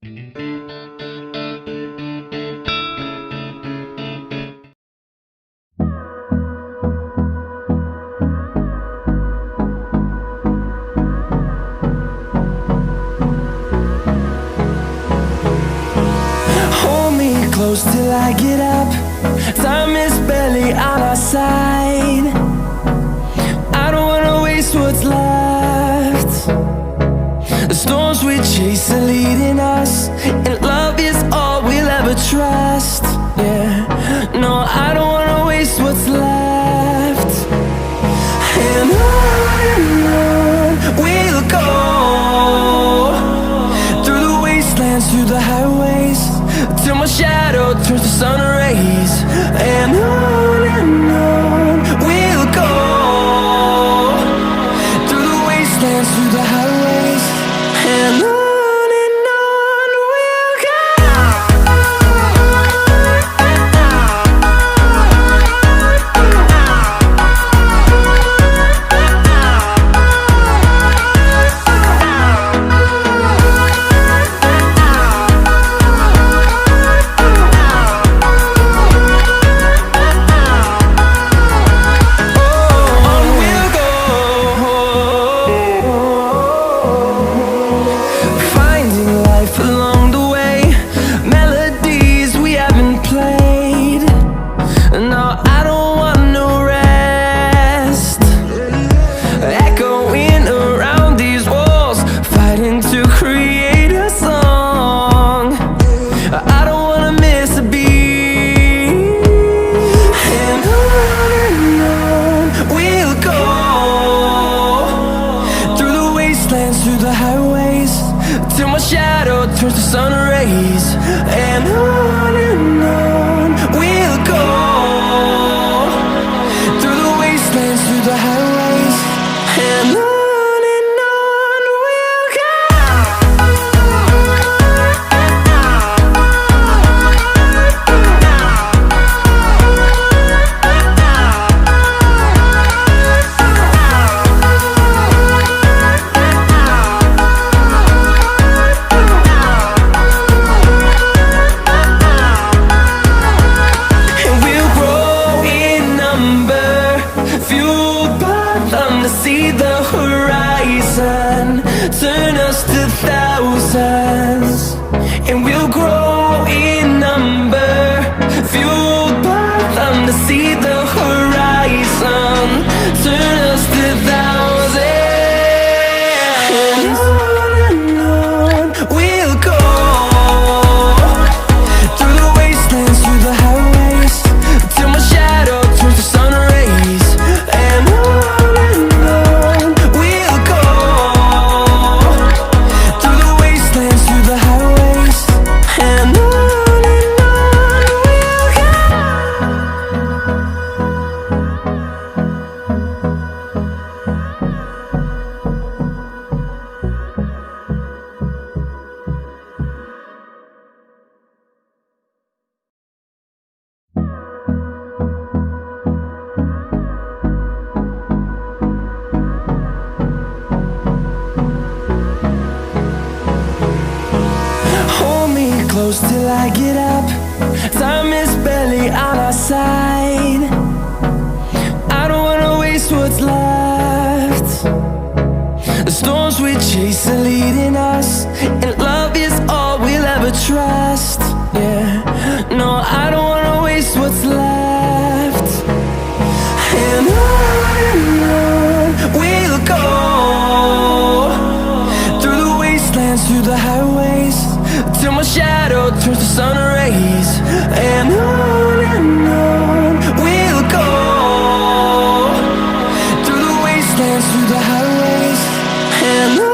Hold me close till I get up. Time is barely on our side. I don't wanna waste what's left. The storms we chase are leading us, and love is all we'll ever trust. Yeah, no, I don't wanna waste what's left. And on we'll go, through the wastelands, through the highways, till my shadow turns to sun rays. And on we'll go, through the wastelands, through the highways, and on we'll go. Through the highways, till my shadow turns to sun rays. And on we'll go, through the wastelands, through the highways, and on we'll go. See the horizon turn us to thousands, and we'll grow in number, fueled by them. To see the horizon turn us to thousands, and on we'll go, through the wastelands, through the highways, till my shadow turns to sun rays. And close till I get up. Time is barely on our side. I don't wanna waste what's left. The storms we chase are leading us, and love is all we'll ever trust. Yeah, no, I don't wanna waste what's left. And on we'll go, through the wastelands, through the highways, till my shadow turns to sun rays. And on we'll go, through the wastelands, through the highways, and on.